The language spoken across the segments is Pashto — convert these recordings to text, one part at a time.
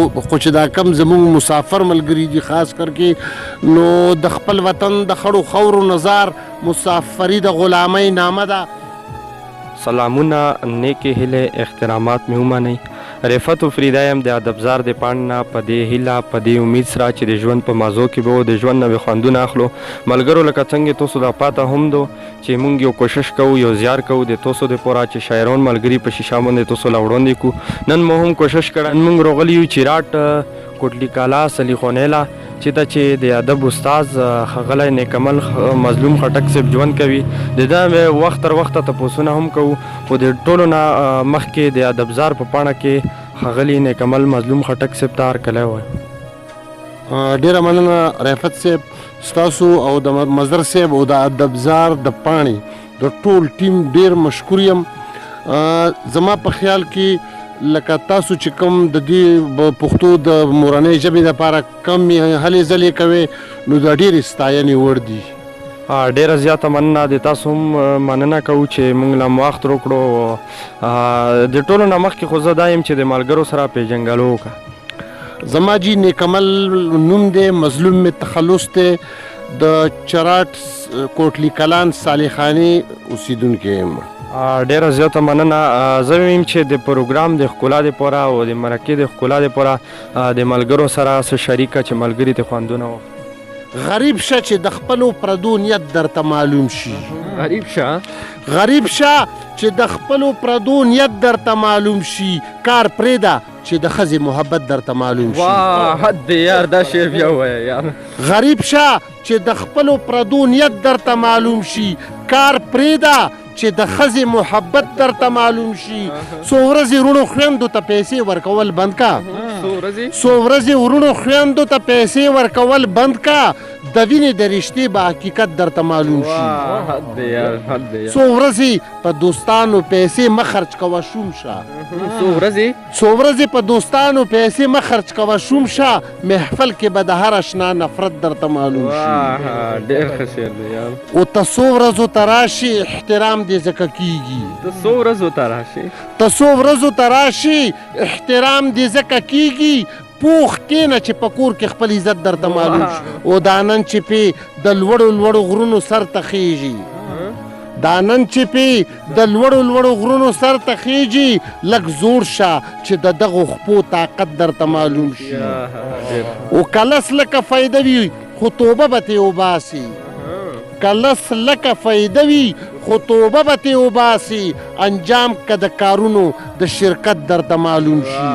خو چې دا کم زمونږ مسافر ملګري دي خاص کر کې نو د خپل وطن د خړو خورو نظار مسافري د غلامۍ نامه ده. سلامونه، نیکې هیلې، احترامات مې ومنئ. رفت و فریده یم د ادب زار د پاڼې نه په دې هیله په دې امید سره چې د ژوند په موضوع کې به د ژوند نه به خوندونه اخلو. ملګرو لکه څنګه تاسو دا پاته هم دو چې موږ یو کوشش کوو، یو زیار کوو د تاسو دپاره چې شاعران ملګري په شیشه باندې تاسو له وړاندې کړو. نن مو هم کوشش کړی، موږ راغلي یو چې راټ کوټلي کالا سلیخونیلا چې د ادب استاز ښاغلی نیک عمل مظلوم خټک صاحب ژوند کوي. د ده وخت تر وخته تپوسونه هم کوو، خو د ټولو نه مخکې د ادب زار په پاڼه کې ښاغلي نیک عمل مظلوم خټک صاحب ته هرکلی وایي. ډېره مننه رفت صاحب ستاسو او د مظهر صاحب او د ادب زار د پاڼې د ټول ټیم ډېر مشکور یم. زما په خیال کې لکه تاسو چې کوم د دې پښتو د مورنۍ ژبې دپاره کم هلې ځلې کوئ نو د ډېرې ستاینې وړ دي. ډېره زیاته مننه د تاسو هم مننه کوو چې موږ له وخت راکړو. د ټولو نه مخکې خو زه دا یم چې د ملګرو سره پېژنګلو وکړه. زما جی نیک عمل نوم دی، مظلوم مې تخلص دی، د چراټ کوټلي کلان صالحانې اوسیدونکی یم. ډېره زیاته مننه. زه ویم چې د پروګرام د ښکلا دپاره او د مرکې د ښکلا دپاره د ملګرو سره څه شریکه چې ملګري ته خوندونه واخلي. غریب شه چې د خپلو پردو نیت درته معلوم شي. غریب شه چې د خپلو پردو نیت درته معلوم شي. کار پرېږده چې د ښځې محبت درته معلوم شي. واه حد دی یار، دا شعر بیا ووایه یار. غریب شه چې د خپلو پردو نیت درته معلوم شي. کار پرېږده چې د ښځې محبت درته معلوم شي. څو ورځې وروڼو خویندو ته پیسې ورکول بند کا. څو ورځې وروڼو خویندو ته پیسې ورکول بند کا. د وینې د رشتې به حقیقت درته معلوم شي. څو ورځې په دوستانو پیسې مه خرچ کوه شوم شه. څو ورځې په دوستانو پیسې مه خرچ کوه شوم شه. محفل کې به د هر اشنا نفرت درته معلوم شي. ډېر ښه شعر دی یار. او ته څو ورځو ته راشي احترام دې ځکه کېږي. ته څو ورځو ته راشي احترام دې ځکه کېږي. پوخ کېنه چې په کور کې خپل عزت درته معلوم شي. او دا نن چې پې د لوړو غرونو سر ته خیږي، لږ زور شه چې د دغو خپو طاقت درته معلوم شي. او کلس لکه فایده وي خو توبه به ترې وباسي. انجام که د کارونو د شرکت درته معلوم شي.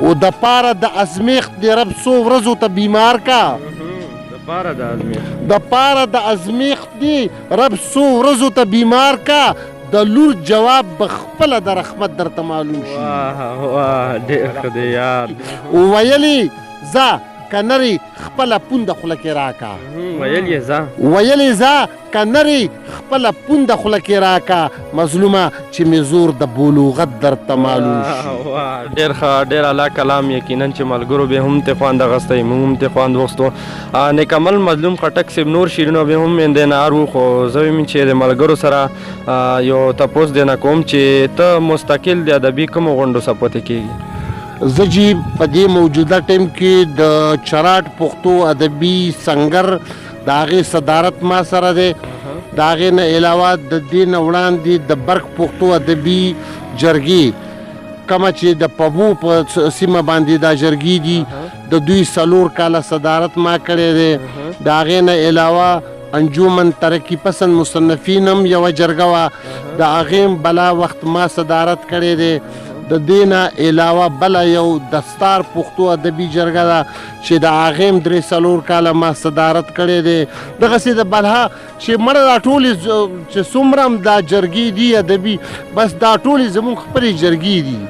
او د پاره د ازمیخت دی رب څو ورځو ته بیمار کا. د پاره د ازمیخت دی رب څو ورځو ته بیمار کا. د لور جواب بخپله د رحمت درته معلوم شي. ډېر ښه دی یار. ویلی ځه که نرې خپله پونده خوله کې راکا. ویلی ځه که نرې خپله پونده خوله کې راکا. مظلومه چې مې زور د بلوغت درته معلوم شي. ډېر ښه، ډېر اعلی کلام. یقینا چې ملګرو به هم ته خوند اخیستی، موږ هم ته خوند واخیستو. نیک عمل مظلوم خټک صاحب نور شعرونه به هم اندینار وو، خو زه ویم چې د ملګرو سره یو تپوس دینه کوم چې ته مستقل د ادبي کومو غونډو سپوتې کېږي. زه جی په دې موجوده ټیم کې د چراټ پښتو ادبي سنګر د هغې صدارت ما سره دی. د هغې نه علاوه د دې نه وړاندې د برق پښتو ادبي جرګې کومه چې د پبو په سیمه باندې دا جرګې دي، د دوی 4 کاله صدارت ما کړی دی. د هغې نه علاوه انجمن ترقی پسند مصنفین هم یوه جرګه وه، د هغې بلا وخت ما صدارت کړی دی. د دې نه علاوه بله یو دستار پښتو ادبي جرګه ده چې د هغې هم 3-4 کاله ما صدارت کړی دی. دغسې د بلها چې مړه دا ټولې چې څومره هم دا جرګې دي ادبي، بس دا ټولې زموږ خپلې جرګې دي.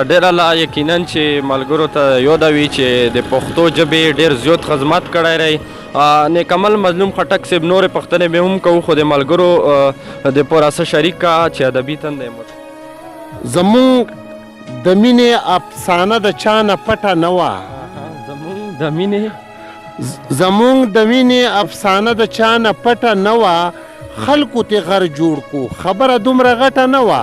ډېر لا یقینا چې ملګرو ته یو دا وي چې د پښتو ژبې ډېر زیات خدمت کړی رہی. نیک عمل مظلوم خټک صاحب نورې پښتنې به هم کوو، خو د ملګرو دپاره څه شریک کا چې ادبي تنده یې زمونږ د مینې افسانه د چا نه پټه نه وه. زمونږ د مینې افسانه د چا نه پټه نه وه. خلکو تې غر جوړ کو، خبره دومره غټه نه وه.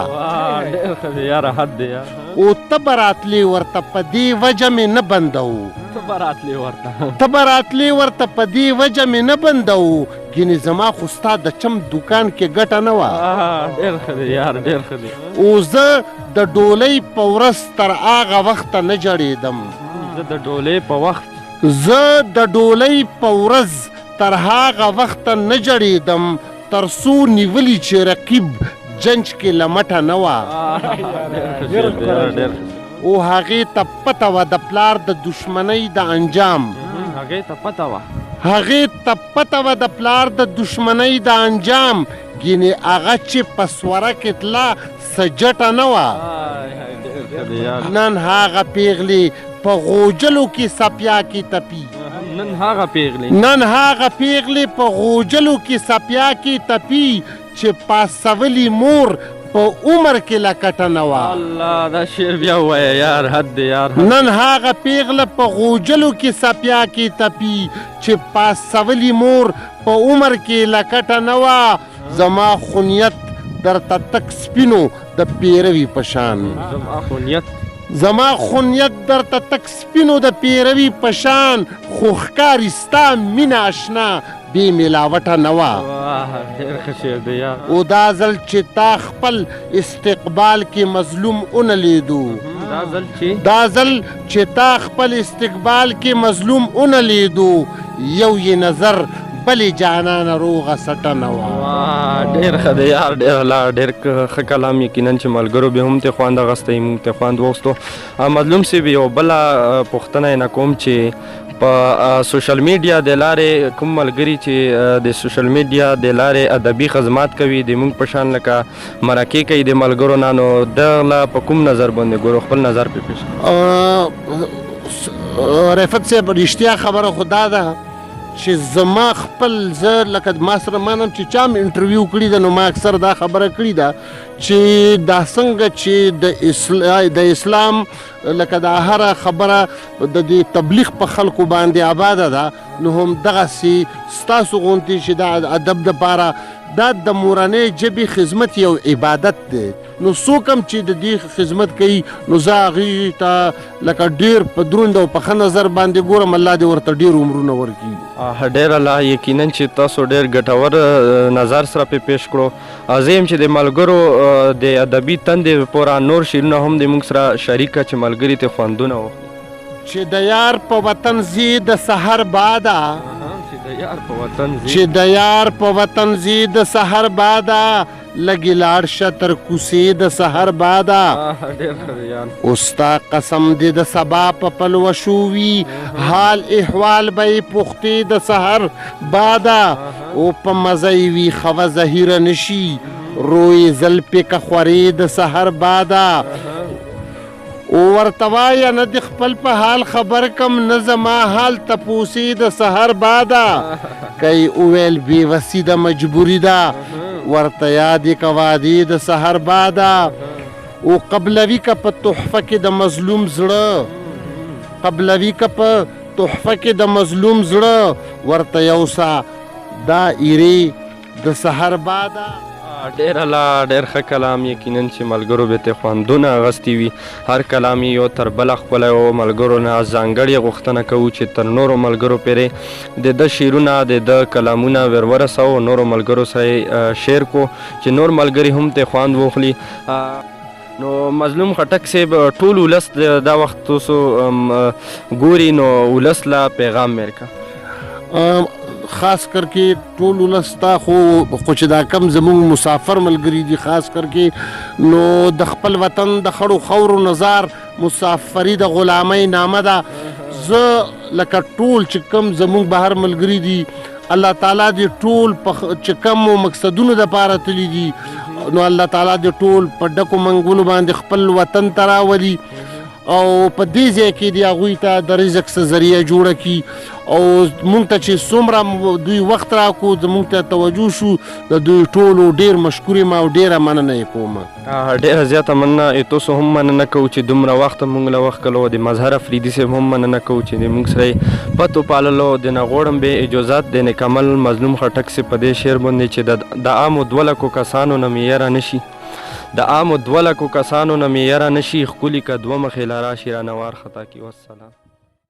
ډېر ښه دی یاره، حد دی یار. او ته به راتلې ورته په دې وجه مې نه بندوو ته به راتلې ورته په دې وجه مې نه بندوو ګینې زما خو ستا د چم دوکان کې ګټه نه وه او زه د ډولۍ په ورځ تر هغه وخته نه جړېدم زه د ډولۍ په ورځ تر هغه وخته نه جړېدم تر څو نیولي چې رقیب جنج کې لمټه نه وه او هغې ته پته وه د پلار د دشمنۍ د انجام هغې ته پته وه د پلار د دشمنۍ د انجام ګینې هغه چې په سوره کې تله څه جټه نه وه نن هغه پیغلې په غوجلو کې سپیا کې تپي نن هغه پیغلې په غوجلو کې سپیا کې تپي چې پاسولي مور په عمر کې لکټه نه وه نن هغه پیغله په غوجلو کې سپیا کې تپي چې پاسولي مور په عمر کې لکټه نه وه زما خونیت درته تک سپینو د پیروي په شان زما خونیت درته تک سپینو د پیروي په شان خو ښکاري ستا مینه اشنا بې ملاوټه نه وه او دا ځل چې تا خپل استقبال کې مظلوم ونه لیدو یو یې نظر بلې جانانه روغه سټه نه وه ډېر ښه دی یار ډېر ښه کلام یقینا چې ملګرو به هم ته خوند اخیستی موږ ته خوند واخیستو مظلوم صاحب یو بله پوښتنه یې نه کوم چې په سوشل میډیا د لارې کوم ملګري چې د سوشل میډیا د لارې ادبي خدمات کوي د موږ په شان لکه مرکې کوي د ملګرو نه نو دغله په کوم نظر باندې ګورو خپل نظر پې پیش رفت صاحب رښتیا خبره خو دا ده چې زما خپل زه لکه ما سره مانم چې چا مې انټرویو کړي ده نو ما اکثر دا خبره کړې ده چې دا څنګه چې د اسلام لکه دا هره خبره د دې تبلیغ په خلکو باندې آباده ده نو هم دغسې ستاسو غوندې چې دا ادب دپاره دا د مورنۍ ژبې خدمت یو عبادت دی نو څوک هم چې د دې خدمت کوي نو زه هغې ته لکه ډېر په دروند او په ښه نظر باندې ګورم الله دې ورته ډېر عمرونه ورکړي ډېر الله یقینا چې تاسو ډېر ګټور نظر سره پې پیش کړو زه یم چې د ملګرو د ادبي تندې پوره نور شعرونه هم د موږ سره شریکه چې ملګري ته خوندونه واخلي چې د یار په وطن زی د سحر باده لګي لاړ شه تر کوڅې د سحر باده اوستا قسم دې د سبا په پلوشو وي حال احوال به یې پوښتې د سحر باده او په مزه یې وي خوه زهیره نشي روی زلپې که خورې د سحر باده او ورته وایه نه د خپل په حال خبر کم نه زما حال تپوسې د سحر باده که یې وویل بېوسي د مجبوري ده ورته یادې که وعدې د سحر باده او قبلوي که په تحفه کې د مظلوم زړه ورته یوسه دا ایرې د سحر باده ډېر ښه کلام یقینا چې ملګرو به ته خوندونه اخیستي وي هر کلام یې یو تر بله ښکلی و ملګرو نه ځانګړې غوښتنه کوو چې تر نورو ملګرو پورې د ده شعرونه د ده کلامونه ور ورسوو نورو ملګرو سره شیر کو چې نور ملګري هم ته خوند واخلي نو مظلوم خټک صاحب ټول ولس دا وخت تاسو ګوري نو ولس لا پیغام میرکا خاص کر کې ټول ولس ته خو چې دا کم زموږ مسافر ملګري دي خاص کر کې نو د خپل وطن د خړو خورو نظار مسافري د غلامۍ نامه ده زه لکه ټول چې کم زموږ بهر ملګري دي الله تعالی دې ټول چې کم مقصدونو دپاره تللي دي نو الله تعالی دې ټول په ډکو منګولو باندې خپل وطن ته راولي او په دې ځای کې د هغوی ته د رزق څه ذریعه جوړه کړي او مونږ ته چې څومره دوی وخت راکړو زمونږ ته توجه شو د دوی ټولو ډېر مشکور یم او ډېره مننه یې کوم ډېره زیاته مننه تاسو هم مننه کوو چې دومره وخت مونږ له وخت کلو د مظهر افریدي صاحب هم مننه کوو چې د مونږ سره یې پتو پاللو د نه غواړم بې اجازات د نیک عمل مظلوم خټک صاحب په دې شعر باندې چې د عامو 2 لکو کسانو نه مې یره نه شي د عامو 2 لکو کسانو نه مې یره نشي ښکلي که 2 مخې له راشي رانه وارخطا کي. والسلام.